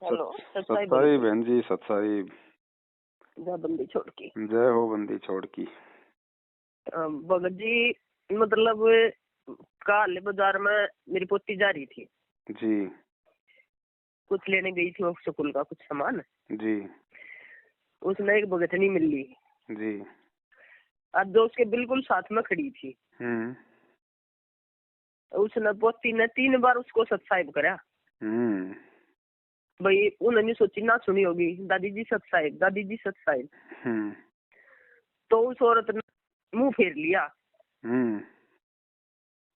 Hello सच्चाई बहन जी, सच्चाई। जय बंदी छोड़ की। जय हो बंदी छोड़ की। भगत जी, मतलब काले बाजार में मेरी पोती जा रही थी जी कुछ लेने गई थी, वो स्कूल का कुछ सामान जी उसने एक भगतनी मिल ली जी। आज जो उसके बिल्कुल साथ में खड़ी थी। उसने पोती ने 3 बार उसको सत्साहिब करा। भाई उन्होंने सोची ना सुनी होगी, दादी जी सत्साहिब, दादी जी सत्साहिब। तो उस औरत ने मुंह फेर लिया।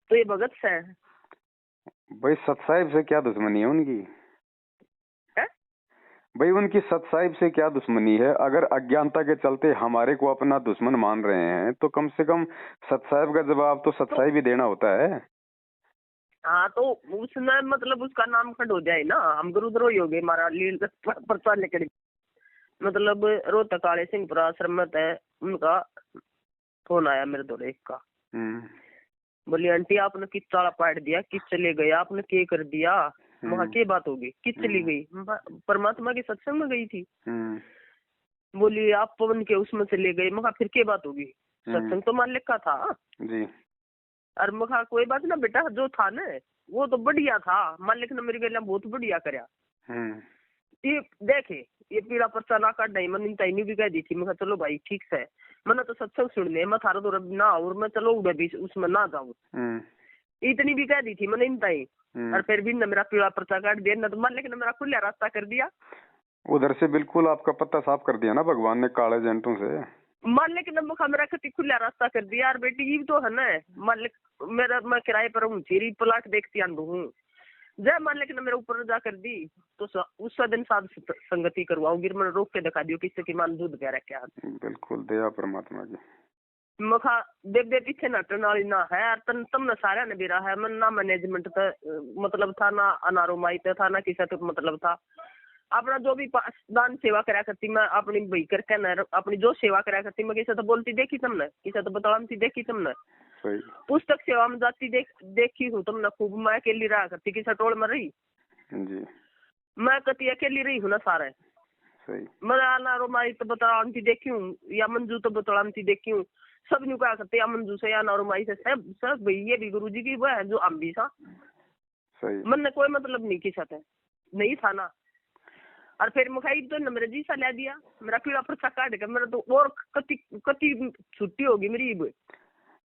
तो ये भगत से है भाई, सतसाहिब से क्या दुश्मनी है उनकी? भाई उनकी सतसाहिब से क्या दुश्मनी है? अगर अज्ञानता के चलते हमारे को अपना दुश्मन मान रहे हैं तो कम से कम सतसाहिब का जवाब तो सतसाहिब ही देना होता है। हाँ, तो उसने मतलब उसका नाम खंड हो जाए ना, हम गुरुद्रोही हो गए। हमारा लील प्रचार लेकर मतलब रोहतक काले सिंह आश्रम में है, उनका फोन आया मेरे दो एक का। बोली आंटी आपने किस ताला पाट दिया, किस चले गए, आपने क्या कर दिया? वहाँ की बात होगी, किस चली गई? परमात्मा के सत्संग में गई थी। बोली आप पवन के उसमें चले गए। मखा फिर क्या बात होगी? सत्संग तो मालिक का था जी। और मखा कोई बात ना बेटा, जो था ना वो तो बढ़िया था, मालिक ने मेरी गलियां बहुत बढ़िया करया। ये देखे ये पीड़ा पर्चा ना काट नहीं, मन तैनी भी कह दी थी। मैं चलो भाई ठीक है, मैंने तो सत्संग सुन ले, मैं थारा तो रब ना और मैं चलो उड़े भी उसमें ना जाऊं, इतनी भी कह दी थी मैंने इंताई। और फिर भी न मेरा पीड़ा पर्चा काट दिया, न तो मालिक ने मेरा खुला रास्ता कर दिया। उधर से बिल्कुल आपका पत्ता साफ कर दिया ना भगवान ने काले एजेंटों से। मालिक ने मुखा मेरा कति खुला रास्ता कर दिया। यार बेटी ये तो है ना, मालिक मेरा मैं किराए पर हूँ, चीरी प्लाट देखती आंदू हूँ। जय मालिक ने मेरे ऊपर जा कर दी तो उस दिन साध संगति करवाऊंगी, मैंने रोक के दिखा दियो किससे की मान दूध कह रखा। बिल्कुल दया परमात्मा की। मखा देव पीछे नटन वाली ना है यार, तुमने सारा ने बेरा है। मन ना मैनेजमेंट मतलब था, ना अनारोमाई था, ना किसी तो मतलब था। अपना जो भी दान सेवा करा करती मैं अपनी भाई करके न, अपनी जो सेवा करा करती मैं किसी तो बोलती देखी तुमने, किसी तो बतलाती देखी तुमने। पुस्तक सेवा में जाती देखी हूँ तुमने खूब। मैं अकेली रहा करती, किसी टोल में रही जी। मैं कति अकेली रही हूँ ना सारे। मैं अनारोमाई तो बतलाती देखी हूँ, या मंजू तो बतलाती देखी हूँ। सब न्यू क्या करते हैं मंजू से या नौरुमाई से, सब ये भी गुरु जी की वो है जो अम्बी सा। मन ने कोई मतलब नहीं की साथ नहीं था ना। और फिर मुखाई तो नम्र जी सा ले दिया, मेरा पीड़ा पर्चा काट के मेरा तो और कति कति छुट्टी होगी मेरी।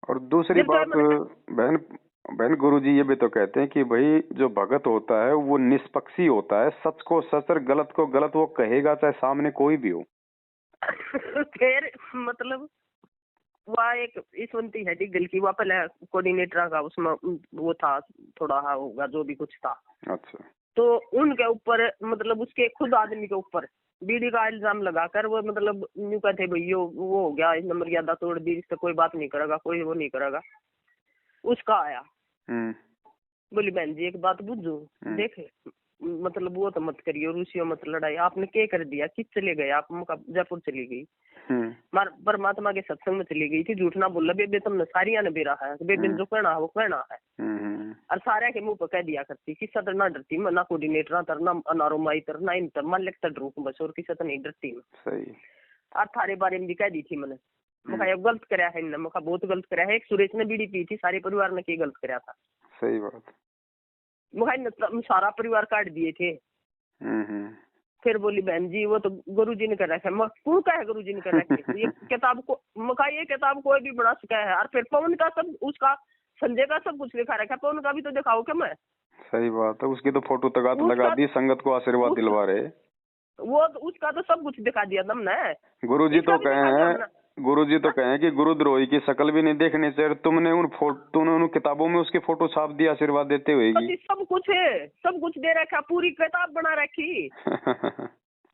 और दूसरी बात बहन बहन, गुरु जी ये भी तो कहते हैं कि भाई जो भगत होता है वो निष्पक्षी होता है, सच को सच और गलत को गलत वो कहेगा, चाहे सामने कोई भी हो। फिर मतलब वह एक ईश्वंती है दिल की, वह पहले कोऑर्डिनेटर का उसमें वो था, थोड़ा होगा जो भी कुछ था। अच्छा। तो उनके ऊपर मतलब उसके खुद आदमी के ऊपर बीड़ी का इल्जाम लगाकर वो मतलब यूं कहते भैया वो हो गया, इस नंबर ज्यादा तोड़ दी, इससे कोई बात नहीं करेगा, कोई वो नहीं करेगा। उसका आया बोली बहन जी एक बात बुझू, देखे मतलब वो तो मत करियो, रूसियो मत लड़ाई, आपने क्या कर दिया, किस चले गए आप? जयपुर चली गई, परमात्मा के सत्संग में चली गई थी, झूठ ना बोला बेबे, तुमने सारिया ने बेरा है, बेबे जो कहना है वो कहना है। और सारे के मुंह पर कह दिया करती, किसा तो ना डरती मैं, ना कोऑर्डिनेटर तर, ना अनारोमाई तर, ना इन तर, मान लिखता डरू बस, और किसा तो नहीं डरती मैं। और थारे बारे में भी कह दी थी मैंने, मुखा गलत कराया है इनने, मुखा बहुत गलत कराया है। एक सुरेश ने बीड़ी पी थी, सारे परिवार ने क्या गलत कराया था? सही बात। मुखा सारा परिवार काट दिए थे। फिर बोली बहन जी वो तो गुरु जी ने कर रखा है। कौन का है गुरु जी ने कर रखा है? ये किताब को मुखा, ये किताब कोई भी बना सका है। और फिर पवन का सब, उसका संजय का सब कुछ दिखा रखा है, पवन का भी तो दिखाओ क्या मैं? सही बात है, उसकी तो फोटो तक लगा दी, संगत को आशीर्वाद दिलवा रहे। वो उसका तो सब कुछ दिखा दिया तुमने। गुरुजी तो कहे कि गुरुद्रोही की शक्ल भी नहीं देखने से तुमने उन किताबों में उसकी फोटो छाप दी आशीर्वाद देते हुए। सब कुछ है, सब कुछ दे रखा, पूरी किताब बना रखी।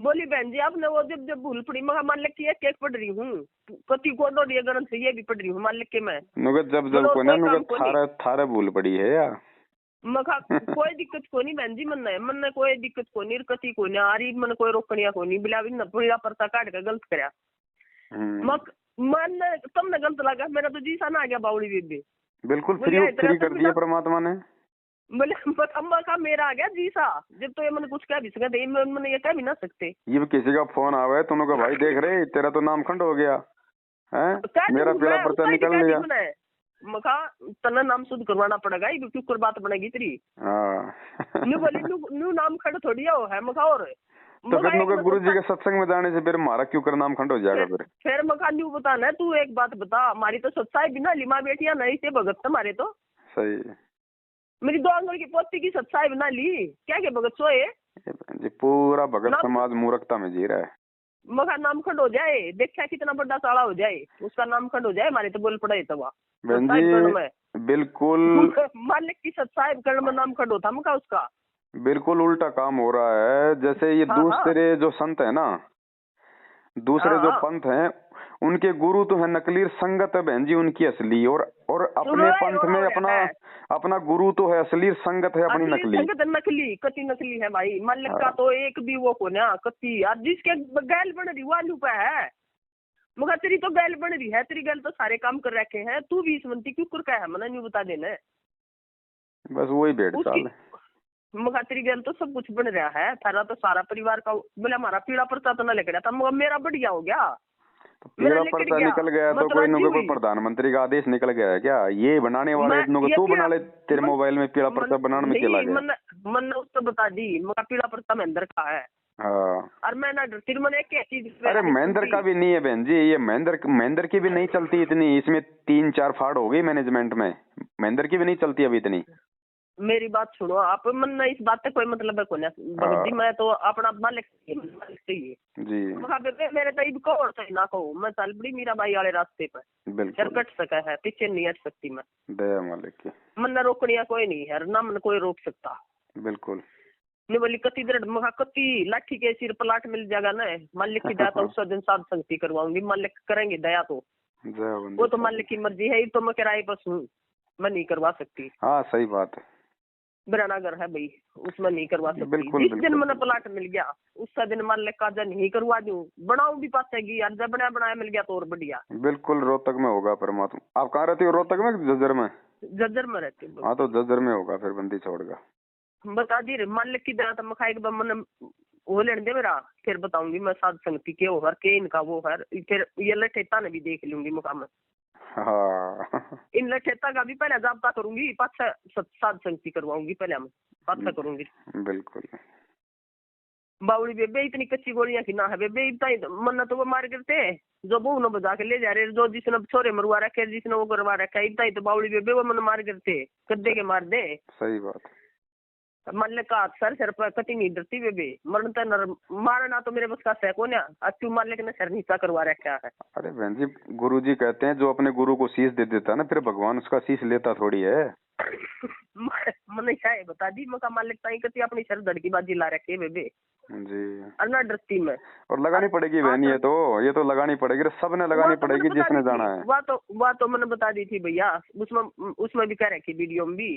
बोली बहन जी आपने वो जब भूल पड़ी, मैं मान लिख के एक पढ़ रही हूँ, कति को ग्रंथ से ये भी पढ़ रही हूँ, मान लिख के मैं जब थारा भूल पड़ी है यार। मखा कोई दिक्कत को नहीं बहन जी, मन कोई दिक्कत को नहीं, कति को नहीं आ रही, मन कोई रोकनिया को नहीं, बिला भी पूरा परता काट के गलत करया। मन तुमने गलत लगा, मेरा तो जी सा ना आ गया बावड़ी बेबे। बिल्कुल फ्री कर दिया परमात्मा ने। बोले अम्मा का मेरा आ गया जीसा, जब तो ये मैंने कुछ कह भी सकते, मैंने ये कह भी ना सकते। ये भी किसी का फोन आवे तो उन्होंने भाई देख रहे तेरा तो नाम खंड हो गया है, मेरा पीला पर्चा निकल गया। मखा तना नाम शुद्ध करवाना पड़ेगा, ये क्यों कर बात बनेगी तेरी। न्यू बोली न्यू नाम खंड थोड़ी है मखा। और तो फिर नुके गुरु जी के सत्संग में जाने से फिर हमारा क्यों कर नाम खंड हो जाएगा। फिर मखा न्यू बताना, तू एक बात बता, हमारी तो सच्चाई बिना लिमा बेटिया नहीं से भगत तुम्हारे तो सही। मेरी 2 आंगन की पोती की सच्चाई बना ली, क्या के भगत सोए जी पूरा भगत समाज मूर्खता में जी रहा है। मगर नाम खंड हो जाए, देखा कितना बड़ा साड़ा हो जाए, उसका नाम खंड हो जाए, हमारे तो बोल पड़े तब बिल्कुल मालिक की सच्चाई कर्ण में नाम खंड होता मका उसका। बिल्कुल उल्टा काम हो रहा है। जैसे ये दूसरे जो संत है ना, दूसरे जो पंथ हैं, उनके गुरु तो है नकली, संगत है बहन जी उनकी असली, और अपने पंथ में अपना गुरु तो है असली, संगत है अपनी नकली। संगत नकली कति नकली है भाई। मालिक का तो एक भी वो को ना कति, आज जिसके गैल बन रही वो पे है, मगर तेरी तो गैल बन रही है, तेरी गैल तो सारे काम कर रखे हैं, तू भी इसमंती क्यों कर है मना नहीं बता देना। बस वही भेड़ चाल है, मगर तेरी गैल तो सब कुछ बन रहा है, थारा तो सारा परिवार का बोले हमारा पीड़ा पर्चा तो ना लेकर था, मगर मेरा बढ़िया हो गया। तो पीड़ा पर्चा निकल गया तो कोई प्रधानमंत्री का आदेश निकल गया है क्या? ये बनाने वाले तू बना ले, तेरे मोबाइल में पीड़ा पर्चा बनाने में चला गया। मन उसको बता दी मगर पीड़ा पर्चा महेंद्र का है। और मैं ना फिर मैंने एक चीज, अरे महेंद्र का भी नहीं है बहन जी, ये महेंद्र की भी नहीं चलती इतनी, इसमें 3-4 फाड़ हो गई मैनेजमेंट में, महेंद्र की भी नहीं चलती अभी इतनी। मेरी बात सुनो आप, मन इस बात से कोई मतलब है को भगत जी, मैं तो अपना मालिक चाहिए जी। मेरे तो को और सही ना कहूँ, मैं चल बड़ी मीरा बाई वाले रास्ते पर कट सका है, पीछे नहीं हट सकती मैं, दया मालिक की। मन रोकनिया कोई नहीं है ना, मन कोई रोक सकता। बिल्कुल नहीं बोली कति दृढ़ महा कति लाठी के सिर पलाट मिल जाएगा ना, मालिक की दया तो उस दिन साध संगति करवाऊंगी, मालिक करेंगे दया तो वो तो मालिक की मर्जी है, तो मैं किराए पर हूँ, मैं नहीं करवा सकती। हाँ सही बात है, बिरानागर है भाई, उसमें नहीं करवा सकती। जिस दिन मैंने प्लाट मिल गया उस दिन मालिक का जन नहीं करवा दूं, बनाऊं भी पासेगी यार, जब बनाया मिल गया तो और बढ़िया। बिल्कुल रोहतक में होगा परमात्मा। आप कहाँ रहती हो? रोहतक में जज्जर में? जज्जर में रहती हूँ। हाँ तो जज्जर में होगा फिर बंदी छोड़गा। बता दी मालिक की तरह तो खाए मैंने वो लेने दे मेरा, फिर बताऊंगी मैं साध संगति के हो हर के इनका वो हर, फिर ये लठेता ने भी देख लूंगी मुकाम। इन लठेता का भी पहले जाबता करूंगी, पाछा साध संगति करवाऊंगी, पहले मैं पाछा करूंगी। बिल्कुल बावली बेबे इतनी कच्ची गोलियां की ना है बेबे, इतना मन तो वो मार करते जो बहू ने बजा के ले जा रहे, जो जिसने छोरे मरवा रखे, जिसने वो करवा रखा है, इतना ही तो बावली बेबे वो मन मार करते कद्दे के मार दे। सही बात। मन का सर पर कटी नहीं डरती बेबे, मरण तो नर मारना तो मेरे बस का है को ना, तू मालिक ने सर नीचा करवा रखा है। अरे बहन जी गुरु जी कहते हैं जो अपने गुरु को शीश दे देता है ना, फिर भगवान उसका शीश लेता थोड़ी है। मन क्या है बता दी, मका मालिक ताई कती अपनी सर धड़की बाजी ला रखे बेबे जी, अन्ना डरती में। और लगानी पड़ेगी बहन, ये तो लगानी पड़ेगी, सबने लगानी पड़ेगी जिसने जाना है। वह तो मैंने बता दी थी भैया, उसमें भी कह रखी वीडियो में भी।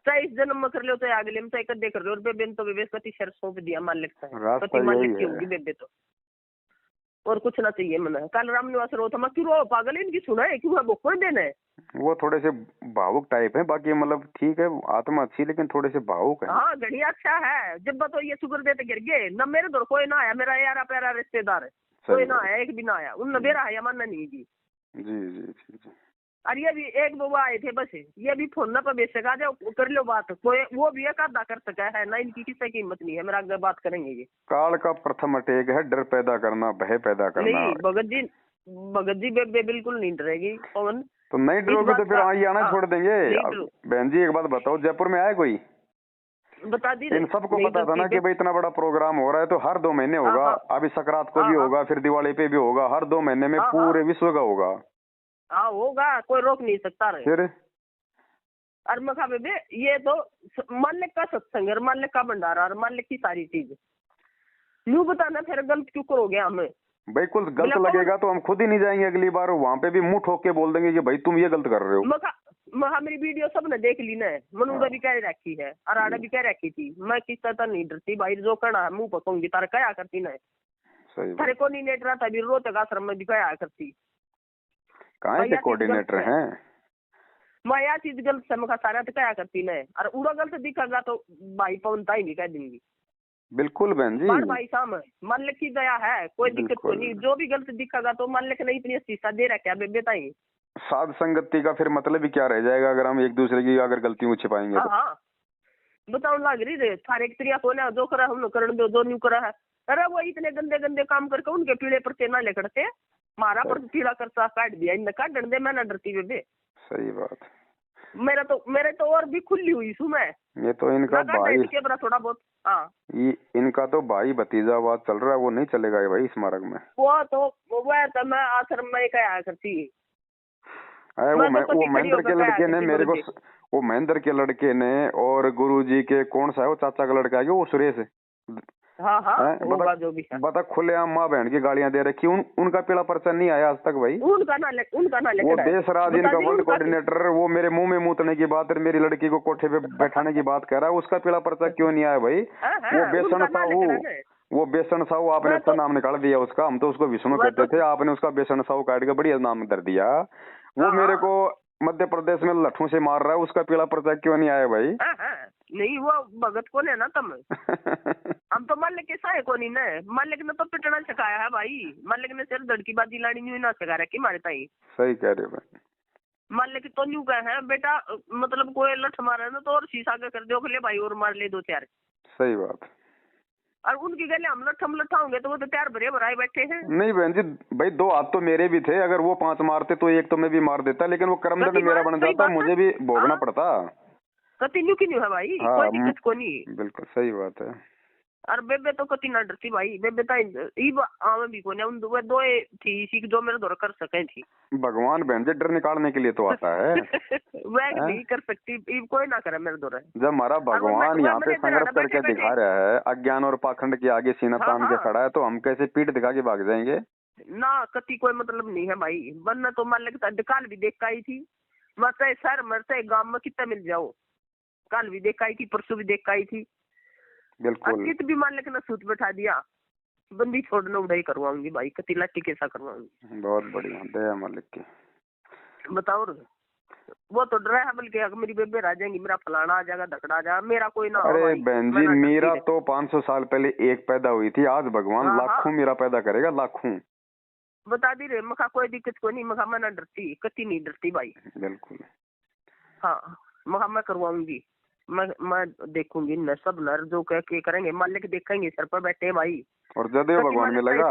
चाहे इस जन्म में कर लो चाहे अगले में, चाहे कद्दे कर लो, और बेबे तो बेबे कति शर सौंप दिया मालिक का, कति मालिक की होगी बेबे तो, और कुछ ना चाहिए मैंने। कल रामनिवास रो था, क्यों रो पागल इनकी सुना है, क्यों है बोकर देना है। वो थोड़े से भावुक टाइप है, बाकी मतलब ठीक है, आत्मा अच्छी लेकिन थोड़े से भावुक है। हाँ घड़ी अच्छा है, जब तो ये शुक्र देते गिर गए न, मेरे दौर कोई ना आया, मेरा यारा प्यारा रिश्तेदार कोई ना आया, एक भी ना आया, उन मेरा है मानना नहीं जी। जी और ये भी एक वो आए थे बस, ये भी फोन पर बेचक आ जाओ कर लो बात, कोई वो भी एक आधा कर सका है ना, इनकी किसी की हिम्मत नहीं है। मेरा आगे बात करेंगे ये काल का प्रथम अटैक है, डर पैदा करना, भय पैदा करना। नहीं भगत जी बेबे बिल्कुल नहीं डरेगी पवन। तो नहीं डरोगे तो फिर ये आना छोड़ देंगे। बहन जी एक बात बताओ, जयपुर में आए कोई? बता दी इन सबको पता था ना कि भाई इतना बड़ा प्रोग्राम हो रहा है तो हर 2 महीने होगा, अभी सकरात को भी होगा, फिर दिवाली पे भी होगा, हर 2 महीने में पूरे विश्व का होगा। हाँ होगा, कोई रोक नहीं सकता रहे। फिर और मखा बेबे ये तो मालिक का सत्संग और मालिक का भंडारा और मालिक की सारी चीज, यूँ बताना फिर गलत क्यों करोगे हमें? भाई कुछ गलत लगेगा तो हम खुद ही नहीं जाएंगे अगली बार, वहाँ पे भी मुंह ठोक के बोल देंगे कि भाई तुम ये गलत कर रहे हो। मखा मेरी वीडियो सबने देख ली ना, मनुदा भी कह रखी है और आड़ा भी कह रखी थी, मैं किस तरह नहीं डरती भाई, जो करना है मुंह पर कहूंगी, तारा क्या करती ना। थारे कोऑर्डिनेटर था भी रोहतक आश्रम में भी क्या करती, कहाँ के कोऑर्डिनेटर हैं? मैं यह चीज गलत से मखा सारा तो क्या करती न, और उड़ा गलत दिखेगा तो भाई पवनता ही नहीं कह देंगी। बिल्कुल बहन जी, भाई साहब मालिक की दया है, कोई दिक्कत कोई नहीं। जो भी गलत दिखेगा तो मालिक ने इतनी शीशा दे रखा है बेबे ताई। साध संगति का फिर मतलब ही क्या रह जाएगा अगर हम एक दूसरे की अगर गलतियों को छिपाएंगे तो। हाँ बताओ लग रही रे थारे एक तरिया को ना जो करा हम करण दो, जो न्यू करा है। अरे वो इतने गंदे गंदे काम करके उनके पीड़े पर तेना लेकड़ते मारा पर पीड़ा करता काट दिया इन काट डंडे में ना डरती बेबे। सही बात। मेरे तो और भी खुली हुई सू मैं। ये तो इनका भाई थोड़ा बहुत। हाँ इनका तो भाई भतीजावाद चल रहा है, वो नहीं चलेगा भाई इस मार्ग में। वो तो मैं आश्रम में क्या करती वो महेंद्र के लड़के ने मेरे को, वो महेंद्र के लड़के ने और गुरुजी के कौन सा है वो चाचा का लड़का है वो सुरेश। हाँ होगा जो भी है। बता खुलेआम माँ बहन की गालियां दे रखी, उनका पीला पर्चा नहीं आया आज तक भाई। उनका ना वो देशराज इनका वर्ल्ड कोऑर्डिनेटर, वो मेरे मुंह में मूतने की बात, मेरी लड़की को कोठे पे बैठाने की बात कर रहा है, उसका पीला पर्चा क्यों नहीं आया भाई? वो बेसन साहू आपने अच्छा नाम निकाल दिया उसका, हम तो उसको विष्णु कहते थे, आपने उसका बेसन साहू काट के बढ़िया नाम कर दिया। वो मेरे को मध्य प्रदेश में लठों से मार रहा है, उसका पीला पर्चा क्यों नहीं आया भाई? नहीं वो भगत कौन है ना तुम हम तो मालिक के साए को नहीं ना, मालिक ने तो पिटना सिखाया है भाई। मालिक ने सिर्फ धड़की बाजी लानी नहीं ना सिखा रखी मारे ताई। सही कह रहे हो भाई। मालिक तो न्यू कहे है बेटा, मतलब कोई लठ मारे ना तो और शीशा के कर दो ले भाई और मार ले 2-4। सही बात। और उनकी गले हम लठाओगे तो वो तो 4 भरे भराए बैठे हैं। नहीं बहन जी भाई 2 हाथ तो मेरे भी थे, अगर वो 5 मारते तो 1 तो मैं भी मार देता, लेकिन वो कर्मदंड मेरा बन जाता, मुझे भी भोगना पड़ता। कति न्यू की न्यू है भाई, कोई दिक्कत को नहीं। बिल्कुल सही बात है। और बेबे तो कति ना डरती भाई, बेबे तो आवे भी को उन दो थी सीख जो मेरे दौर कर सके थी। भगवान बहन जी डर निकालने के लिए तो आता है वह नहीं कर सकती कोई ना करे मेरे दौर। जब हमारा भगवान यहाँ पे संघर्ष करके दिखा रहा है, अज्ञान और पाखंड के आगे सीना तान के खड़ा है, तो हम कैसे पीठ दिखा के भाग जाएंगे? ना कति कोई मतलब नहीं है भाई। वरना तो मान लगता काल भी देख आई थी, मरते सर मरते गांव में कितना मिल जाओ, काल भी देख आई थी, परसों भी देख आई थी। बिल्कुल। कित भी मान लेकिन सूत बैठा दिया, बंदी छोड़ना उड़ाई करवाऊंगी भाई, कति लाठी कैसा करवाऊंगी। बहुत बढ़िया दया मालिक की। बताओ वो तो डरा है बल्कि अगर मेरी बेबे आ जाएंगी, मेरा फलाना आ जाएगा, धकड़ा आ जाएगा, मेरा कोई ना। अरे बहन जी मेरा तो 500 साल पहले एक पैदा हुई थी, आज भगवान लाखों मेरा पैदा करेगा, लाखों। बता दी रे मखा कोई दिक्कत को नहीं, मखा मैं ना डरती, कति नहीं डरती भाई। बिल्कुल। हाँ मखा मैं करवाऊंगी, मैं देखूंगी न सब नर जो कह के करेंगे, मालिक देखेंगे सर पर बैठे भाई। और जदियो भगवान में लगा,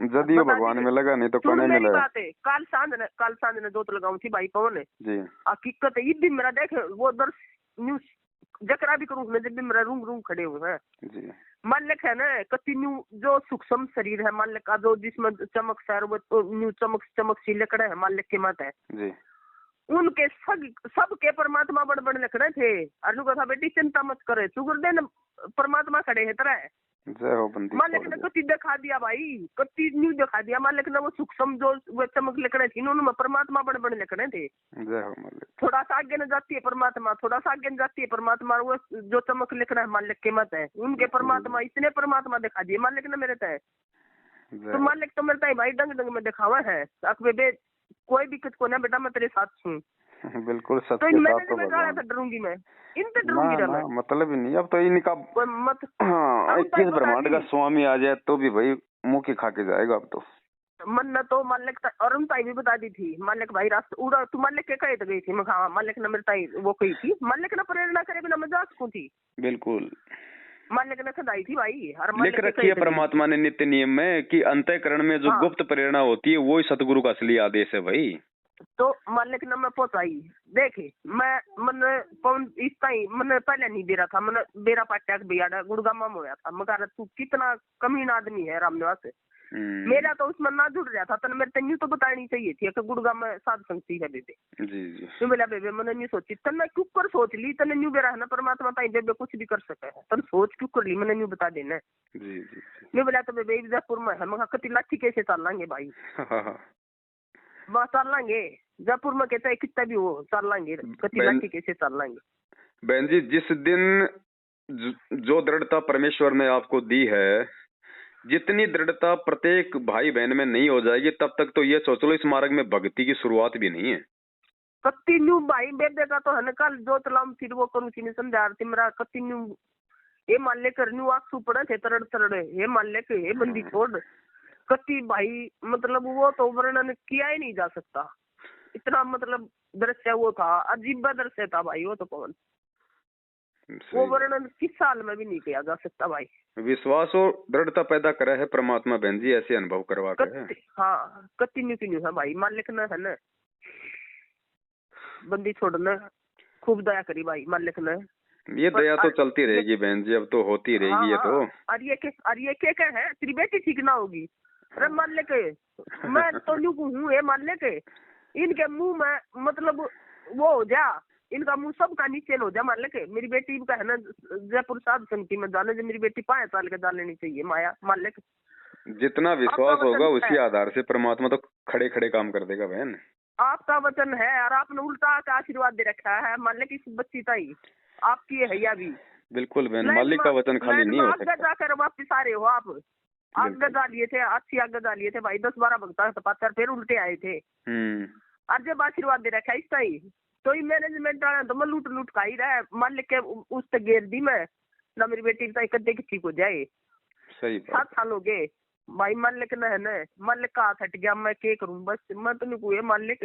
जदियो भगवान में लगा, नहीं तो कोने में लगा। काल सांझ ने 2 लगाऊं थी भाई पवन जी। हकीकत ये भी मेरा देख वो दर्श न्यूज जकरा भी करूँ जब भी मेरा रूम खड़े हुए हैं जी। मालिक है ना कंटिन्यू जो सूक्ष्म शरीर है मालिक का, जो जिसमें चमक सर वो न्यू चमक सी लकड़े है मालिक के मत है जी। उनके सब के परमात्मा बड़ लखड़े थे। अनु कथा बेटी चिंता मत करे, शुक्र दे परमात्मा खड़े है तरह जय हो बंदी। मालिक ने कति दिखा दिया भाई, कति न्यू दिखा दिया मालिक ने, वो सूक्ष्म जो वो चमक लकड़े थी उनमें परमात्मा बड़ लकड़े थे। जय हो मालिक। थोड़ा सा आगे न जाती है परमात्मा, थोड़ा सा आगे न जाती है परमात्मा, वो जो चमक लकड़ा है मालिक के मत है, उनके परमात्मा इतने परमात्मा दिखा दिए मालिक ने मेरे तय। तो मालिक तो मेरे तय भाई डंग में दिखावा है बे कोई दिक्कत को ना बेटा, मैं तेरे साथ हूँ। बिल्कुल सच के साथ तो मैं डरूंगी, मैं इनसे डरूंगी ना, मतलब ही नहीं। अब तो इनका मत 21 ब्रह्मांड का स्वामी आ जाए तो भी भाई मुंह की खा के जाएगा। अब तो मन तो मालिक अरुण ताई भी बता दी थी, मालिक भाई रास्ता उड़ा तू मालिक के कहे तो गई थी, मैं हाँ मालिक ने मेरे ताई वो कही थी, मालिक ने प्रेरणा करे बिना मैं जा सकूं थी। बिल्कुल मालिक ने खदाई थी भाई। लिख रखी है परमात्मा ने नित्य नियम में कि अंतःकरण में जो गुप्त प्रेरणा होती है वो ही सतगुरु का असली आदेश है भाई। तो मालिक ने मैं पहुंचाई देखे, मैं मन पौन इस ताई मैंने पहले नहीं दे रहा था, मैंने बेरा पाट्या बियाड़ा गुड़गामा में होया था, मगर तू कितना कमीन आदमी है रामनिवास, मेरा तो उसमें ना जुड़ रहा था, तो मेरे तन्यू तो बतानी चाहिए थी कि गुड़गाम में साध संगति है बेबे जी जी। तो बोला बेबे मैंने नहीं सोची, तने क्यों कर सोच ली, तने न्यू बेरा है ना परमात्मा ताई बेबे कुछ भी कर सके है, तन सोच क्यों कर ली, मैंने न्यू बता देना जी जी। मैं बोला तो बेबे जयपुर में है, मगर कति लाठी कैसे चल लेंगे भाई बस चल लेंगे, जयपुर में कहते हैं कितना भी हो चल लेंगे, कति लाठी कैसे चल लेंगे। बहन जी जिस दिन जो दृढ़ता परमेश्वर ने आपको दी है, जितनी दृढ़ता प्रत्येक भाई बहन में नहीं हो जाएगी तब तक तो ये सोच लो इस मार्ग में भक्ति की शुरुआत भी नहीं है। कंटिन्यू भाई बेबे का तो है ना, कल जो तलाम फिर वो करूँ सी समझा रही मेरा कंटिन्यू ये मान ले करनी आंसू पड़े थे तरड़ तरड़, ये मान ले के ये बंदी छोड़ कति भाई, मतलब वो तो वर्णन किया ही नहीं जा सकता, इतना मतलब दृश्य वो था, अजीब दृश्य था भाई वो तो कौन, वो वर्णन किस साल में भी नहीं किया जा सकता भाई। विश्वास और दृढ़ता पैदा करा है परमात्मा बहन जी, ऐसे अनुभव करवा के है। हाँ कंटिन्यू क्यों है भाई, मालिक ने है ना बंदी छोड़ना खूब दया करी भाई मालिक ने, ये दया तो चलती रहेगी बहन जी, अब तो होती रहेगी। हाँ, ये तो और ये क्या है तेरी बेटी ठीक ना होगी, अरे मान ले के मैं तो न्यू हूँ, ये मान ले के इनके मुंह में मतलब वो हो जा, इनका मुंह सबका नीचे हो जा, मान ले के मेरी बेटी का है ना जयपुर साध संगति में जाने, जो मेरी बेटी 5 साल के डाल लेनी चाहिए माया, मान ले के जितना विश्वास होगा उसी आधार से परमात्मा तो खड़े खड़े काम कर देगा बहन। आपका वचन है और आपने उल्टा आशीर्वाद दे रखा है, मान ले कि इस बच्ची ताई आपकी है या भी बिल्कुल बहन, मालिक का वचन खाली नहीं हो सकता। जाकर वापिस आ रहे हो आप, आगे डालिए थे, अच्छी आगे डालिए थे भाई, 10-12 भक्ता तपाकर फिर उल्टे आए थे, और जब आशीर्वाद दे रखा है इस ताई तो मैनेजमेंट तो मैं लूट लूट खा ही रहा है, मालिक के उस तक घेर दी मैं ना, मेरी बेटी ताई कद्दे की ठीक हो जाए। सही 7 साल हो गए भाई, मालिक ने है ना, मालिक का हाथ हट गया, मैं क्या करूं, बस मैं तो नहीं मालिक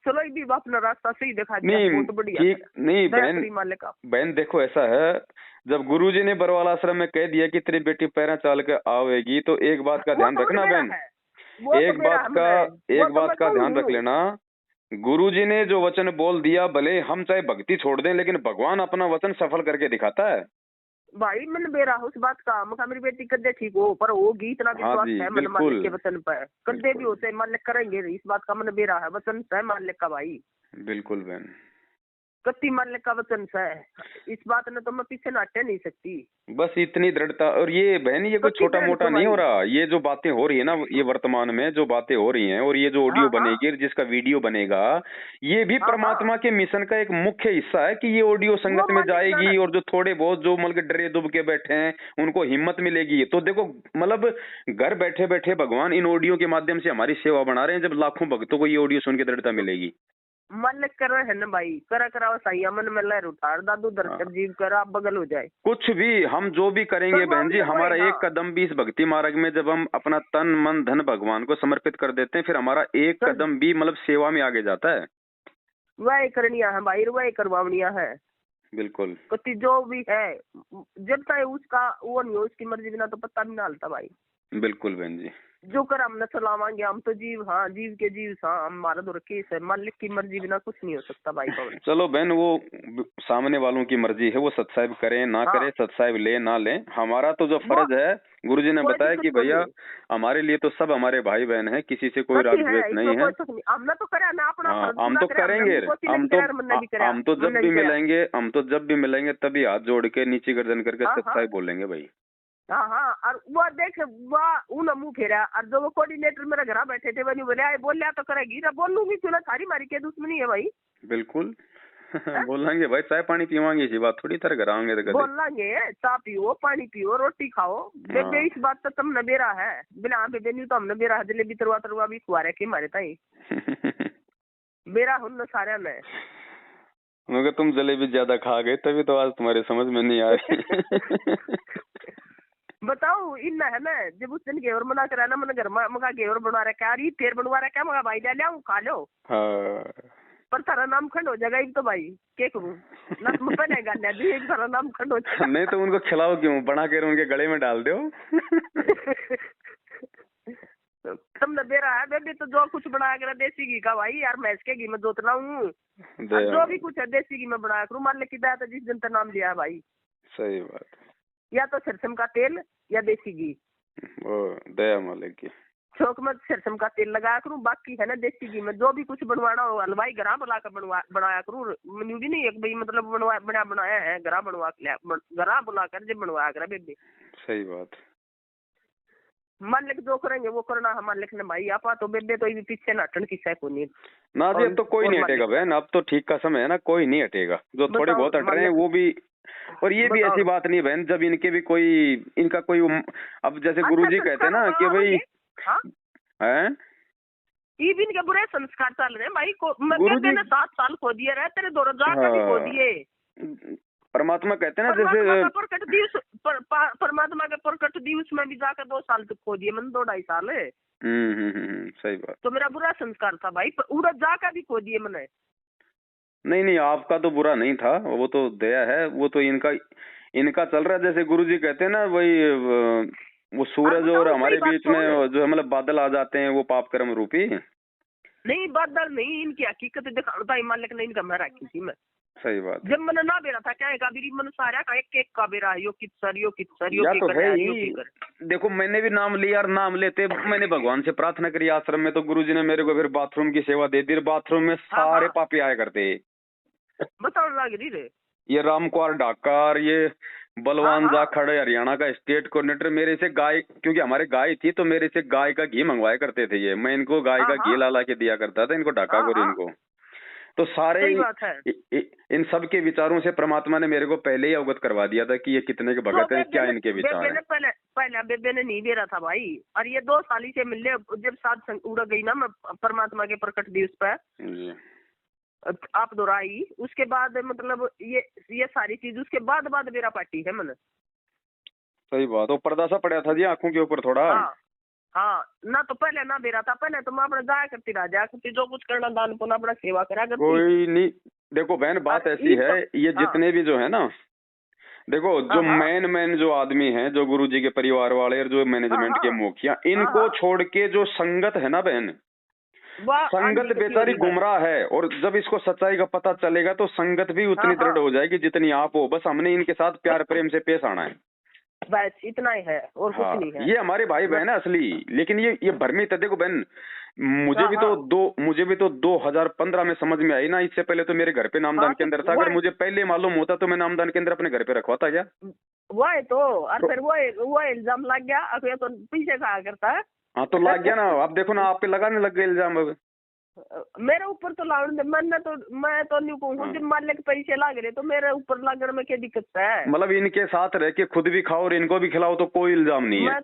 चलो भी अपना रास्ता सही दिखा दिया, बहुत बढ़िया। नहीं बहन देखो ऐसा है, जब गुरुजी ने बरवाला आश्रम में कह दिया कि तेरी बेटी पैरा चाल के आवेगी, तो एक बात का ध्यान रखना बहन, एक बात का ध्यान रख लेना, गुरुजी ने जो वचन बोल दिया, भले हम चाहे भक्ति छोड़ दें लेकिन भगवान अपना वचन सफल करके दिखाता है भाई। मैंने बेरा उस बात का मका मेरी बेटी कदे ठीक हो, पर होगी इतना विश्वास है मन मालिक के वचन पर, कदे भी होते मालिक करेंगे, इस बात का मन बेरा है, वचन है मालिक का भाई। बिल्कुल बहन, कत्ती मालिक का वचन है, इस बात ने तो मैं पीछे हटे नहीं सकती, बस इतनी दृढ़ता। और ये बहन ये कोई छोटा मोटा नहीं हो रहा, ये जो बातें हो रही है ना, ये वर्तमान में जो बातें हो रही हैं, और ये जो ऑडियो बनेगी, जिसका वीडियो बनेगा, ये भी परमात्मा के मिशन का एक मुख्य हिस्सा है कि ये ऑडियो संगत में जाएगी, और जो थोड़े बहुत जो मतलब डरे दुब के बैठे हैं उनको हिम्मत मिलेगी। तो देखो मतलब घर बैठे बैठे भगवान इन ऑडियो के माध्यम से हमारी सेवा बना रहे हैं, जब लाखों भक्तों को ये ऑडियो सुन के दृढ़ता मिलेगी। मालिक कर रहे हैं ना भाई, करा सही मन में लहर उठार दादू दरकर जीव कर आप बगल हो जाए, कुछ भी हम जो भी करेंगे बहन जी, हमारा एक कदम भी इस भक्ति मार्ग में जब हम अपना तन मन धन भगवान को समर्पित कर देते हैं, फिर हमारा एक कदम भी मतलब सेवा में आगे जाता है। वह करनिया है भाई, वह करवावनिया है बिल्कुल, कति जो भी है, जब तक उसका वो नहीं हो, उसकी मर्जी बिना तो पत्ता भी ना हलता भाई। बिल्कुल बहन जी, जो कर हम न चलावांगे, हम तो जीव, हाँ जीव के जीव, हाँ हमारा तो केस है, मालिक की मर्जी बिना कुछ नहीं हो सकता भाई। चलो बहन, वो सामने वालों की मर्जी है, वो सत्साहिब करें ना करें, सत्साहिब ले ना ले, हमारा तो जो फर्ज है, गुरुजी ने बताया कि भैया हमारे लिए तो सब हमारे भाई बहन है, किसी से कोई राग द्वेष नहीं है, हमने तो करा ना अपना, हम तो करेंगे, हम तो जब भी मिलेंगे तभी हाथ जोड़ के नीचे गर्दन करके सत्साहिब बोलेंगे भाई। हाँ, और वो देख वो उन मुंह फेरा, और जो वो कोऑर्डिनेटर मेरे घर बैठे थे वही बोले आए बोल लिया तो करेगी ना, बोलूंगी क्यों ना, सारी मारी के दुश्मनी है भाई। बिल्कुल बोलेंगे भाई, चाय पानी पीवांगे, इसी बात थोड़ी तरह घर आएंगे तो बोलेंगे, चाय पियो, पानी पियो, रोटी खाओ, बेबे इस बात तो तुम न बेरा है, बिना बेबे नहीं तो हमने बेरा है, जलेबी तरवा तरवा भी खुआ रखे हमारे ताई बेरा हुन सारे ने, मगर तुम जलेबी ज्यादा खा गए तभी तो आज तुम्हारे समझ में नहीं आ रही बताओ इन है ना, जब उस दिन घेवर बना कर ना, मैंने घर में मगा घेवर बना रखा है, फिर बनवा रखा, मगा भाई ले लिया खा लो, पर तारा नाम खंड हो जाएगा तो भाई क्या करूं ना, बनेगा नहीं तारा नाम खंड हो जाएगा नहीं तो उनको खिलाओ क्यों, बना कर उनके गले में डाल दो तुमने दे रहा है बेबी, तो जो कुछ बनाया कर देसी घी का भाई, यार मैं इसके घी में जोतना हूँ, जो भी कुछ है देसी घी में बनाया करूँ, मान ले की दया तो जिस दिन का नाम लिया है भाई। सही बात, या तो सरसों का तेल या देसी घी, वो दया मालिक की चौक में सरसों का तेल लगाया करूँ, बाकी है ना देसी घी में जो भी कुछ बनवाना हो, हलवाई घरा बुलाकर बनाया करूँ, मेन्यू भी नहीं एक भाई मतलब बनाया है, घरा बुलाकर जब बनवाया करा बेबी। सही बात, मालिक जो करेंगे वो करना है मालिक ने भाई, आपा तो बेबे तो ये पीछे ना हटन की सह को नहीं ना जी, अब तो कोई नहीं हटेगा बहन, अब तो ठीक का समय है ना, कोई नहीं हटेगा, जो थोड़े बहुत हट रहे हैं वो भी, और ये भी ऐसी बात नहीं बहन, जब इनके भी कोई इनका कोई अब जैसे गुरुजी कहते हैं ना कि भाई हैं ये भी इनके बुरे संस्कार चल रहे हैं भाई को। मैंने 7 साल खो दिए रहे तेरे दो जा कभी खो दिए। परमात्मा कहते हैं ना जैसे प्रकट दिवस परमात्मा के प्रकट दिवस में भी जाकर 2 साल तक खो दिए, मैंने 2-2.5 साल है। सही बात। तो मेरा बुरा संस्कार था भाई, उड़द जाकर भी खो दिए मैंने। नहीं आपका तो बुरा नहीं था, वो तो दया है, वो तो इनका चल रहा है। जैसे गुरुजी कहते हैं ना वही वो सूरज और हमारे बीच में जो मतलब बादल आ जाते हैं वो पाप कर्म रूपी। नहीं बादल नहीं, इनकी हकीकत दिखाता है मालिक ने, इनका मैं रखी थी मैं। सही बात। जब मैंने ना बेरा था क्या है काबिरी मन सारा का एक का बेरा यो कित्सर यो तो है। देखो मैंने भी नाम लिया और नाम लेते मैंने भगवान से प्रार्थना करी आश्रम में, तो गुरुजी ने मेरे को फिर बाथरूम की सेवा दे दी। बाथरूम में सारे पापी आया करते। बताओ लग रही रे ये रामकुमार डाकर, ये बलवान जाखड़ हरियाणा का स्टेट कोऑर्डिनेटर मेरे से गाय, क्योंकि हमारे गाय थी तो मेरे से गाय का घी मंगवाया करते थे। ये मैं इनको गाय का घी ला के दिया करता था, इनको ढाका को इनको। तो सारे इन सब के विचारों से परमात्मा ने मेरे को पहले ही अवगत करवा दिया था कि ये कितने के भगत हैं, क्या इनके विचार हैं। पहले बेबे ने नहीं बेरा था भाई, और ये 2 साल से मिले। जब साथ उड़ गई ना मैं परमात्मा के प्रकट दिवस पे आप दोहराई, उसके बाद मतलब ये सारी चीज उसके बाद मेरा पार्टी है मैंने। सही बात। वो पर्दा सा पड़ा था जी आंखों के ऊपर थोड़ा। हाँ ना तो पहले ना बेरा था, पहले तो मैं अपने जाया करती रह जाया करती, जो कुछ करना दान पुण्य अपना सेवा करा करती। कोई नहीं। देखो बहन बात ऐसी है, ये जितने भी जो है ना, देखो जो मेन जो आदमी हैं, जो गुरुजी के परिवार वाले और जो मैनेजमेंट के मुखिया, इनको छोड़ के जो संगत है ना बहन, संगत बेचारी गुमराह है। और जब इसको सच्चाई का पता चलेगा तो संगत भी उतनी दृढ़ हो जाएगी जितनी आप हो। बस हमने इनके साथ प्यार प्रेम से पेश आना है, बस इतना ही है और कुछ नहीं है। ये हमारे भाई बहन है असली। लेकिन ये भ्रमित है। देखो बहन मुझे भी तो 2015 में समझ में आई ना। इससे पहले तो मेरे घर पे नामदान केंद्र था। अगर मुझे पहले मालूम होता तो मैं नामदान केंद्र अपने घर पे रखवाता क्या। वही तो, और फिर वो इल्जाम लग गया, अब ये तो पीछे खाया करता है। हाँ तो लग गया ना, आप देखो ना, आप पे लगाने लग गए इल्जाम। अब मेरे ऊपर तो मैं तो नहीं कहूँ, जब मालिक पैसे लाग रहे तो मेरे ऊपर लागने में क्या दिक्कत है। मतलब इनके साथ रह के खुद भी खाओ और इनको भी खिलाओ तो कोई इल्जाम नहीं है।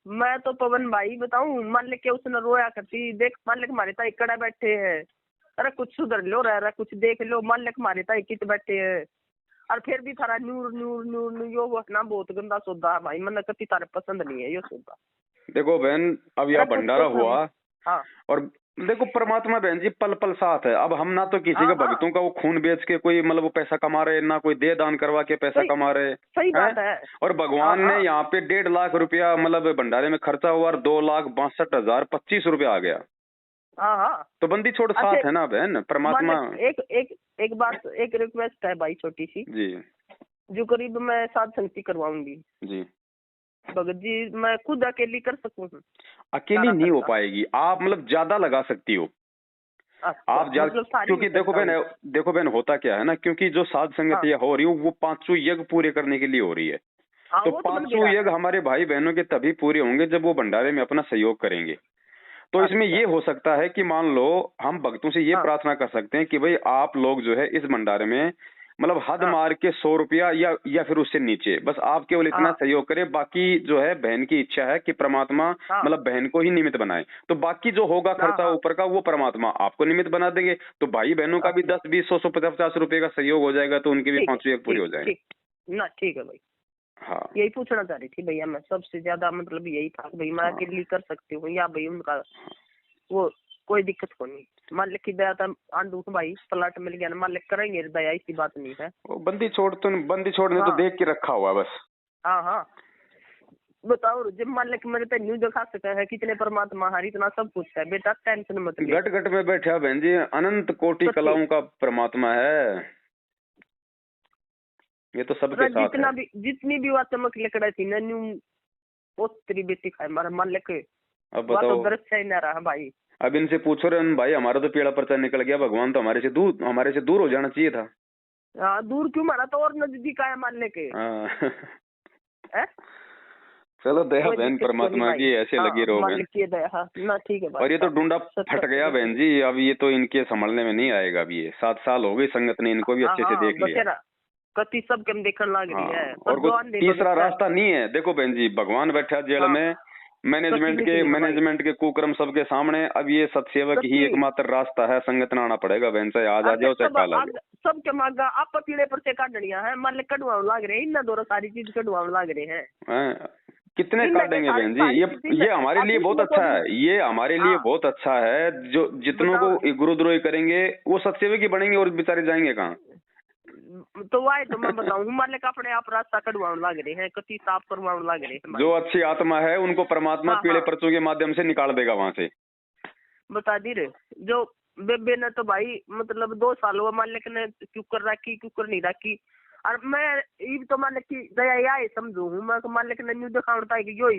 मैं तो पवन भाई बताऊं, मालिक के उसने रोया करती, देख मालिक हमारे ताई कड़ा बैठे हैं, अरे कुछ सुधर लो रहा, कुछ देख लो, मालिक हमारे ताई कित बैठे है। और फिर भी थारा नूर नूर नूर नूर यो वटना बहुत गंदा सौदा है भाई, मैंने कभी तारे पसंद नहीं है यो सौदा। देखो बहन अब यह भंडारा हुआ। और देखो परमात्मा बहन जी पल पल साथ है। अब हम ना तो किसी के भक्तों का वो खून बेच के कोई मतलब वो पैसा कमा रहे, ना कोई दे दान करवा के पैसा कमा रहे। सही बात है। और भगवान ने यहाँ पे 1.5 लाख रुपया मतलब भंडारे में खर्चा हुआ और 2,62,025 रुपया आ गया। तो बंदी छोड़ साथ है ना बहन परमात्मा। एक बात, एक रिक्वेस्ट है भाई छोटी सी जी, जो करीब मैं साध संगति करवाऊंगी जी भगत जी, मैं खुद अकेली कर सकूं? अकेली नहीं हो पाएगी, आप मतलब ज्यादा लगा सकती हो आप ज्यादा, क्योंकि देखो बहन होता क्या है ना, क्योंकि जो साध संगत ये हो रही है वो 500 यज्ञ पूरे करने के लिए हो रही है। तो 500 यज्ञ हमारे भाई बहनों के तभी पूरे होंगे जब वो भंडारे में अपना सहयोग करेंगे। तो इसमें ये हो सकता है कि मान लो हम भक्तों से ये प्रार्थना कर सकते हैं कि भाई आप लोग जो है इस भंडारे में मतलब हद मार के 100 रुपया या फिर उससे नीचे बस आप केवल इतना सहयोग करें। बाकी जो है बहन की इच्छा है कि परमात्मा मतलब बहन को ही निमित्त बनाए, तो बाकी जो होगा खर्चा ऊपर का वो परमात्मा आपको निमित्त बना देंगे। तो भाई बहनों का भी 10, 20, 100, 150 रुपए का सहयोग हो जाएगा, तो उनके भी 5 पूरे हो जाएंगे ना। ठीक है भाई, हाँ यही पूछना चाह रही थी भैया मैं, सबसे ज्यादा मतलब यही था भाई मैं अकेली कर सकती हूँ या भाई उनका वो कोई दिक्कत को नहीं। मालिक की दया था आंडू भाई प्लाट मिल गया ना, मालिक करेंगे, दया ऐसी बात नहीं है। बंदी छोड़ने तो देख के रखा हुआ बस। हाँ बताओ, जब मालिक मेरे पे न्यू दिखा सके है कितने परमात्मा हरी इतना सब कुछ है बेटा, टेंशन मत ले। घट घट में बैठा बहन जी, अनंत कोटि कलाओं का परमात्मा है, ये तो सबके साथ है। जितनी भी बात चमक लकड़ा थी ना न्यू वो तेरी बेटी खाए हमारा मालिक। अब बताओ दृश्य ही ना रहा भाई। अब इनसे पूछो रहे भाई, हमारा तो पेड़ा पर्चा निकल गया, भगवान तो हमारे से दूर हो जाना चाहिए था। दूर क्यों, मारा तो और नजदीक आया मानने के। चलो दया बहन परमात्मा की ऐसे लगी रहो बहन ना। ठीक है। और ये तो डूंडा फट गया बहन जी, अब ये तो इनके संभलने में नहीं आएगा। अब ये 7 साल हो गए संगत ने इनको भी अच्छे से देख लिया, कति सब कम देखने लग रही है और कोई तीसरा रास्ता नहीं है। देखो बहन जी भगवान बैठा जेल में, मैनेजमेंट के कुकर्म सबके सामने। अब ये सतसेवक ही एकमात्र रास्ता है, संगत आना पड़ेगा। बहन से आज आ जाओ, चाहे कल आ जाओ। सबके मांगा आप पीड़े पर से काटनिया है, मान ले कटवाओ लाग रहे हैं, इन दोनों सारी चीज कटवाओ लाग रहे हैं। कितने काटेंगे बहन जी? ये हमारे लिए बहुत अच्छा है, ये हमारे लिए बहुत अच्छा है। जो जितनों को गुरुद्रोही करेंगे वो सतसेवक ही बनेंगे और बेचारे जाएंगे कहाँ? तो वाई तो मैं बताऊं, मान ले अपने आप रास्ता कटवाने लग रहे हैं, कति साफ करवाने लग रहे हैं। जो अच्छी आत्मा है उनको परमात्मा पीले पर्चों के माध्यम से निकाल देगा वहाँ से। बता दी रे, जो बेबे ने तो भाई मतलब 2 साल हुआ मान लेकिन क्यूकर रखी, क्यूकर नहीं रखी। और मैं ये तो मान की दया या समझू हूँ मैं, मान लेकिन न्यू दिखाता है कि यो ही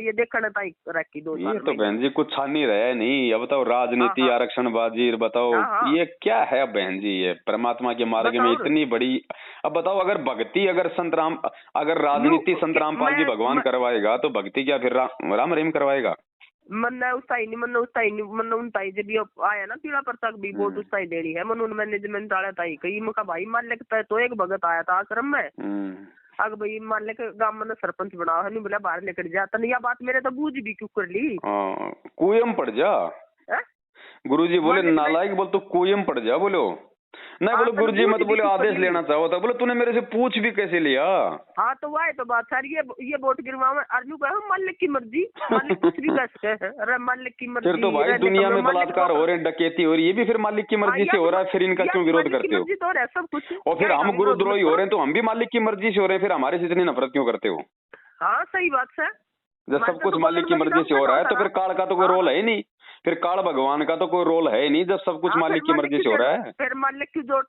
ये देखने ताई रखी 2 साल। ये तो बहन जी कुछ छानी रहे नहीं। अब बताओ राजनीति, आरक्षण बाजी, बताओ ये क्या है बहन जी? ये परमात्मा के मार्ग में इतनी बड़ी। अब बताओ अगर भक्ति, अगर राजनीति संत रामपाल जी भगवान करवाएगा तो भक्ति क्या फिर राम रहीम करवाएगा? मन उस्ताई नहीं मन उनताई जब ये आया ना पीड़ा पर तक भी वोट उस्ताई दे रही है मन उन मैनेजमेंट डाला ताई कई मुका भाई मान लेता है। तो एक भगत आया था आश्रम में, अगर भाई मान ले गांव में सरपंच बना है, नहीं बोला बाहर लेकर जाता नहीं। यह बात मेरे तो बूझ भी क्यों कर ली। कुएम पड़ जा। गुरुजी बोले नालायक बोल तो कुएम पड़ जा। बोलो नहीं, बोलो गुरुजी मत बोले आदेश लेना चाहो था। बोले तूने मेरे से पूछ भी कैसे लिया? हाँ तो वह तो बात सर, ये वोट गिरवाओ अर्जू का मालिक की मर्जी, मालिक कुछ भी कर सकते हैं। अरे मालिक की मर्जी। फिर तो भाई दुनिया में बलात्कार हो रहे हैं, डकैती हो रही है, ये भी फिर मालिक की मर्जी से हो रहा है। फिर इनका क्यों विरोध करते हो? तो है सब कुछ। और फिर हम गुरुद्रोही हो रहे हैं तो हम भी मालिक की मर्जी से हो रहे हैं, फिर हमारे से इतनी नफरत क्यों करते हो? हाँ सही बात है। जब सब कुछ मालिक की मर्जी से हो रहा है तो फिर काल का तो कोई रोल है ही नहीं, फिर काल भगवान का तो कोई रोल है ही नहीं जब सब कुछ मालिक की मर्जी से हो रहा है। फिर मालिक की जो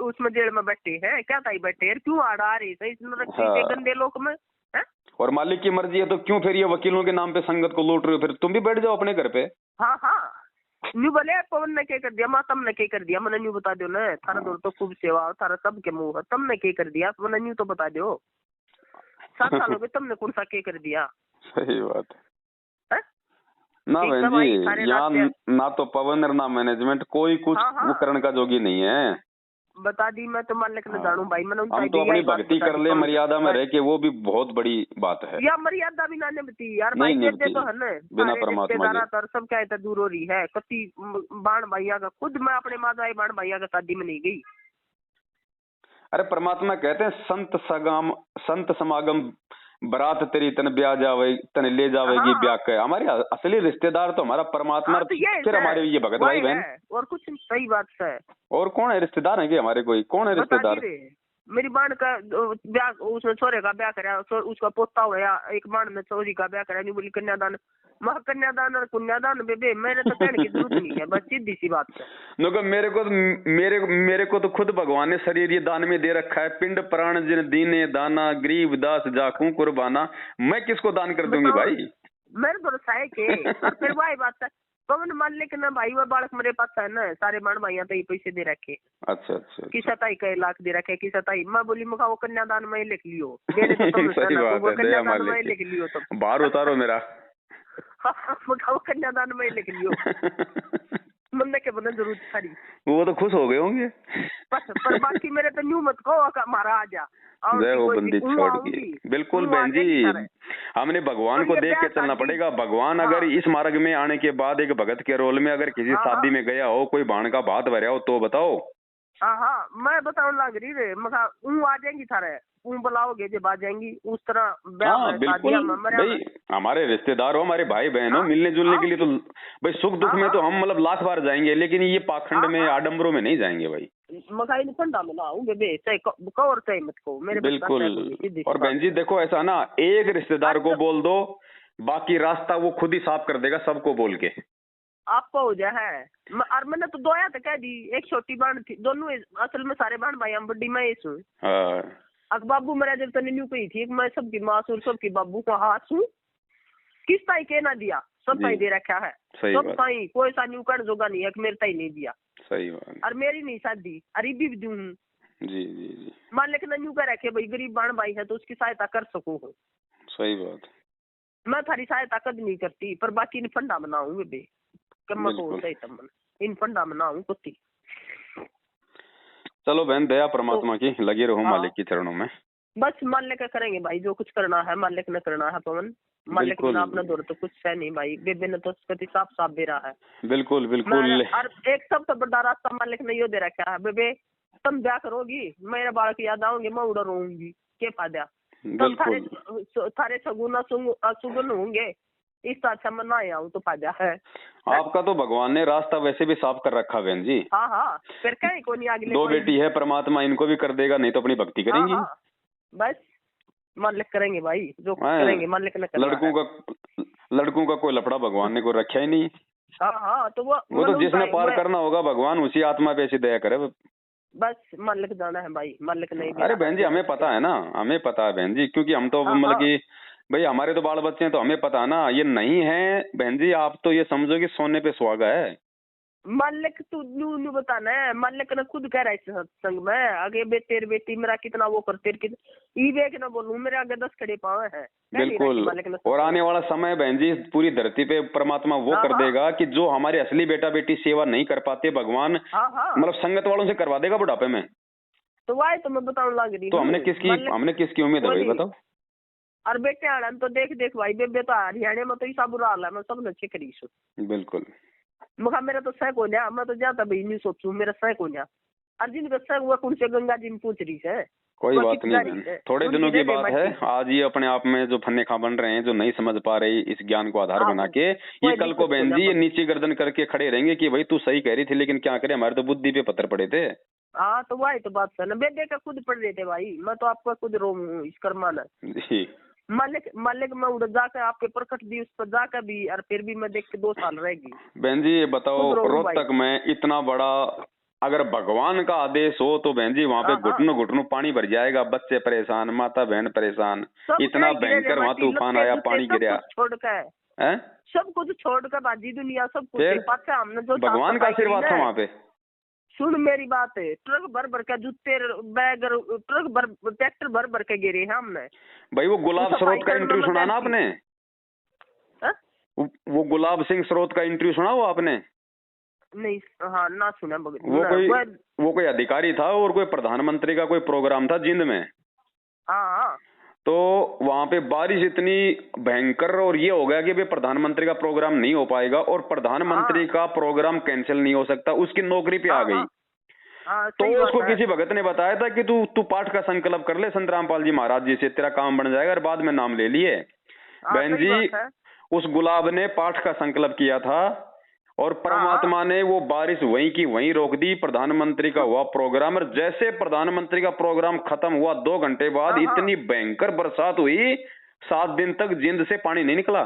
उसमें जेल में बैठे हैं क्या ताई बैठे हैं, क्यों आ रही है इसमें रखते गंदे लोग में है? और मालिक की मर्जी है तो क्यों फिर ये वकीलों के नाम पे संगत को लूट रहे हो? फिर तुम भी बैठ जाओ अपने घर पे। हाँ न्यू बोले पवन ने क्या कर दिया, माँ तम ने क्या कर दिया, मैंने न्यू बता दो ना। थारा दूर तो खूब सेवा थारा सबके मुंह है, तुमने क्या कर दिया मैंने न्यू तो बता दो। 7 सालों में तुमने कौन सा क्या कर दिया? सही बात है ना बहन जी। यहाँ ना तो पवन ना मैनेजमेंट कोई कुछ उपकरण का जोगी नहीं है। बता दी मैं तो मान लेकर जाऊँ भाई। मैंने हम तो अपनी भक्ति कर ले मर्यादा में रह के, वो भी बहुत बड़ी बात है। या मर्यादा भी ना निभती यार भाई, तो है ना बिना परमात्मा के सब क्या है दूर हो रही है। कति बाण भैया का खुद मैं अपने माता बाण भैया का शादी में नहीं गई। अरे परमात्मा कहते हैं संत समागम बरात तेरी तन ब्याह जावे तन ले जावेगी ब्याह के। हमारे असली रिश्तेदार तो हमारा परमात्मा, फिर हमारे ये भगत भाई बहन और कुछ सही बात है। और कौन है रिश्तेदार है कि हमारे? कोई कौन है रिश्तेदार? मेरी बाण का ब्याह, उसने छोरे का ब्याह कराया, उसका पोता हुआ। एक बाण ने छोरी का ब्याह कराया, नहीं बोली कन्यादान। कन्यादान और पुण्यादान बेबे मेरे तो कहने की जरूरत नहीं है, बस सीधी सी बात है। देखो मेरे को तो खुद भगवान ने शरीर ये दान में दे रखा है। पिंड प्राण जिन दीने दाना गरीब दास जाकू कुर्बाना। मैं किसको दान कर दूंगी भाई? मेरे भरोसा है के। और फिर वही बात है पवन मान ले ना भाई, वो बालक मेरे पास है ना, सारे बाण भाइया तो पैसे दे रखे। अच्छा की 27 लाख दे रखे की 27। मैं बोली मुखा वो कन्यादान में लिख लियो। सही बात है, कन्यादान में लिख लियो तो बाहर उतारो मेरा। मुखा वो कन्यादान में लिख लियो। मन के बना जरूरत सारी वो तो खुश हो गए होंगे। पर बाकी मेरे तो न्यू मत को हमारा आ जा वो बंदी छोड़ के। बिल्कुल बहन जी, हमने भगवान को देख के चलना पड़ेगा। भगवान अगर इस मार्ग में आने के बाद एक भगत के रोल में अगर किसी शादी में गया हो, कोई बाण का भात भरा हो तो बताओ। हाँ मैं बताऊं लग रही रे मखा आ जाएंगी थारे बुलाओगे जब आ जाएंगी उस तरह। बिल्कुल भाई, हमारे रिश्तेदार हो, हमारे भाई बहन हो, मिलने जुलने के लिए तो भाई सुख दुख में तो हम मतलब लाख बार जाएंगे, लेकिन ये पाखंड में आडम्बरों में नहीं जाएंगे भाई। मकाई फंडा में लाऊं बेबे चाहे कवर चाहे मत को मेरे। बिल्कुल। और बहन जी देखो ऐसा ना, एक रिश्तेदार को बोल दो, बाकी रास्ता वो खुद ही साफ कर देगा सबको बोल के। आपको हो जाए है। और मैंने तो 2 तो कह दी, एक छोटी बाण थी, दोनों असल में सारे बाण भाई हम बड्डी मैं हूँ। अक बाबू मेरा जब तने न्यू कही थी मैं सबकी माँ हूँ, सबकी बाबू का हाथ हूँ, किस ताई के ना दिया, सब ताई दे रखा है। सब ताई कोई सा न्यू कर जोगा नहीं है, मेरे ताई नहीं दिया। सही बात। और मेरी नहीं शादी अरीबी भी दूं जी जी जी। मान लेकिन न्यू कर रखे भाई गरीब बाण भाई है तो उसकी सहायता कर सकूं। सही बात। मैं थारी सहायता कद नहीं करती, पर बाकी इन फंडा बनाऊं बेबे इन फंडा बनाऊं कुत्ती। चलो बहन, दया परमात्मा की लगी रहो मालिक के चरणों में। बस मालिक करेंगे भाई, जो कुछ करना है मालिक ने करना है पवन। मालिक ने अपना दौर तो कुछ है नहीं भाई, बेबे ने तो स्थिति साफ साफ दे रहा है। बिल्कुल बिल्कुल। और एक सबसे बड़ा रास्ता मालिक ने यो दे रखा है, बेबे तुम ब्याह करोगी, मेरे बाल की याद आओगे, मैं उड़ा रोऊंगी, क्या फायदा। तुम थारे सुगुन होंगे, इस अच्छा मैं ना आऊँ तो फायदा है। आपका तो भगवान ने रास्ता वैसे भी साफ कर रखा बहन जी। हाँ हाँ, फिर क्या को नहीं आगे। 2 बेटी है, परमात्मा इनको भी कर देगा, नहीं तो अपनी भक्ति करेंगी। हाँ, बस मालिक करेंगे भाई, जो करेंगे मालिक ने करना। लड़कों का कोई लफड़ा भगवान ने कोई रखा ही नहीं। हाँ, तो वो तो जिसने पार करना होगा भगवान उसी आत्मा पे ऐसी दया करे। बस मालिक जाना है भाई, मालिक नहीं। अरे बहन जी हमें पता है ना, हमें पता है बहन जी, क्योंकि हम तो मतलब कि भाई हमारे तो बाल बच्चे हैं, तो हमें पता है ना। ये नहीं है बहन जी, आप तो ये समझो कि सोने पे सुहागा है। मालिक तू नू बताना है, मालिक ने खुद कह रहा है सत्संग में, आगे तेरी बेटी मेरा कितना वो कर, तेरे की ना बोलूं, मेरे आगे 10 खड़े पावे हैं। बिल्कुल। और आने वाला समय बहन जी पूरी धरती पे परमात्मा वो कर देगा कि जो हमारे असली बेटा बेटी सेवा नहीं कर पाते, भगवान मतलब संगत वालों से करवा देगा बुढ़ापे में। तो वाई तो मैं बताऊं लग रही। तो हमने किसकी उम्मीद है भाई बताओ। और बेटे आना तो देख भाई, बेबे तो हरियाणा में तो ऐसा बुरा हाल है, मैं सब अच्छे करी। बिल्कुल। मेरा तो सह को लिया, मैं तो जाता भाई नहीं सोचू, मेरा सह को लिया। अर्जुन का सह हुआ कौन से गंगा जी में पूछ रही है। कोई बात नहीं, थोड़े दिनों की बात है। आज ये अपने आप में जो फन्ने खा बन रहे हैं, जो नहीं समझ पा रही, इस ज्ञान को आधार बना के, ये कल को बहन जी ये नीचे गर्दन करके खड़े रहेंगे कि भाई तू सही कह रही थी, लेकिन क्या करे हमारे तो बुद्धि पे पत्थर पड़े थे। हाँ, तो वही तो बात है ना, बेबे का खुद पढ़ रहे थे भाई, मैं तो आपका खुद रो इस कर्मा जी। मालिक में उड़ जाकर आपके प्रकट दी, उस पर जाकर भी, और फिर भी मैं देख के 2 साल रहेगी। बहन जी ये बताओ, रोहतक में इतना बड़ा अगर भगवान का आदेश हो तो बहन जी वहाँ पे घुटनों पानी भर जाएगा, बच्चे परेशान, माता बहन परेशान, इतना भयंकर वहाँ तूफान आया, पानी गिरा। छोड़कर सब कुछ छोड़कर बाजी दुनिया सब कुछ हमने जो भगवान का आशीर्वाद था वहाँ पे। सुन मेरी बात है, ट्रक भर के जूते बैग, ट्रक भर ट्रैक्टर भर के गिरे हैं हमने भाई। वो गुलाब स्रोत का इंटरव्यू सुना ना आपने? वो गुलाब सिंह स्रोत का इंटरव्यू सुना वो आपने? नहीं, हाँ ना सुना। वो कोई अधिकारी था और कोई प्रधानमंत्री का कोई प्रोग्राम था जिंद में। हाँ। तो वहां पे बारिश इतनी भयंकर और ये हो गया कि भाई प्रधानमंत्री का प्रोग्राम नहीं हो पाएगा, और प्रधानमंत्री का प्रोग्राम कैंसिल नहीं हो सकता, उसकी नौकरी पे आ गई। तो उसको किसी भगत ने बताया था कि तू पाठ का संकल्प कर ले संत रामपाल जी महाराज जी से, तेरा काम बन जाएगा, और बाद में नाम ले लिए। बहन जी उस गुलाब ने पाठ का संकल्प किया था और परमात्मा ने वो बारिश वहीं की वहीं रोक दी। प्रधानमंत्री का हुआ प्रोग्राम, और जैसे प्रधानमंत्री का प्रोग्राम खत्म हुआ 2 घंटे बाद इतनी भयंकर बरसात हुई, 7 दिन तक जिंद से पानी नहीं निकला।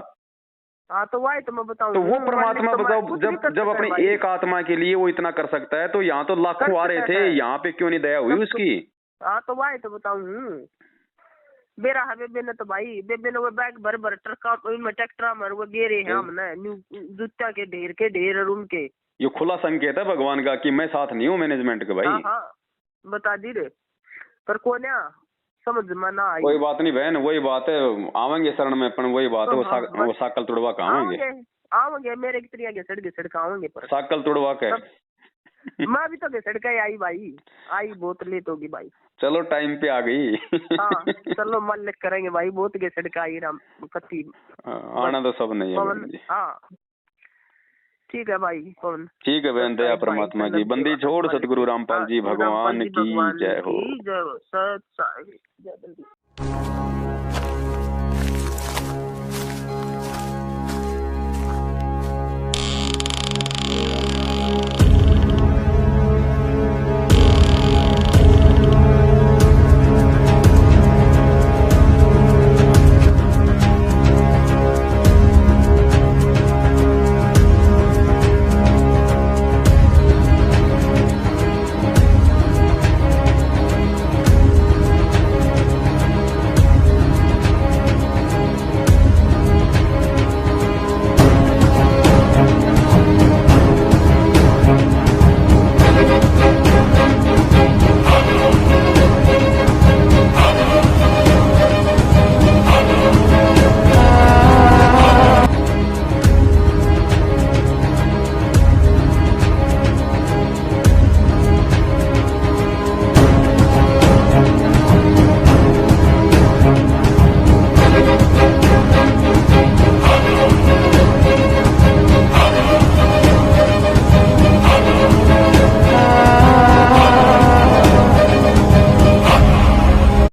तो वही तो मैं बताऊं, तो वो परमात्मा बताओ, जब अपनी एक आत्मा के लिए वो इतना कर सकता है, तो यहाँ तो लाखों आ रहे थे, यहाँ पे क्यों नहीं दया हुई उसकी। तो वही तो बताऊं, बेरा है बेबे ने तो भाई, बेबे ने वो बैग भर ट्रैक्टर में वो गेरे हैं हमने, जूता के ढेर उनके। ये खुला संकेत है भगवान का कि मैं साथ नहीं हूँ मैनेजमेंट के भाई। हाँ, बता दी रे, पर कोन्या समझ में ना आई। कोई बात नहीं बहन, वही बात है, आवेंगे शरण में, अपन वही बात है, वो साकल तुड़वा के आवेंगे मेरे की तरिया घिसड़ के आवेंगे, पर साकल तुड़वा के। मैं भी तो घिसड़ के आई भाई, आई बहुत लेट होगी भाई। चलो टाइम पे आ गई। हाँ, चलो मालिक करेंगे भाई, बहुत घिसड़ के आई राम कत्ती। आना तो सब नहीं है। हाँ ठीक है भाई पवन। ठीक है बहन, दया परमात्मा की, बंदी छोड़ सतगुरु रामपाल जी भगवान की जय हो। जय हो।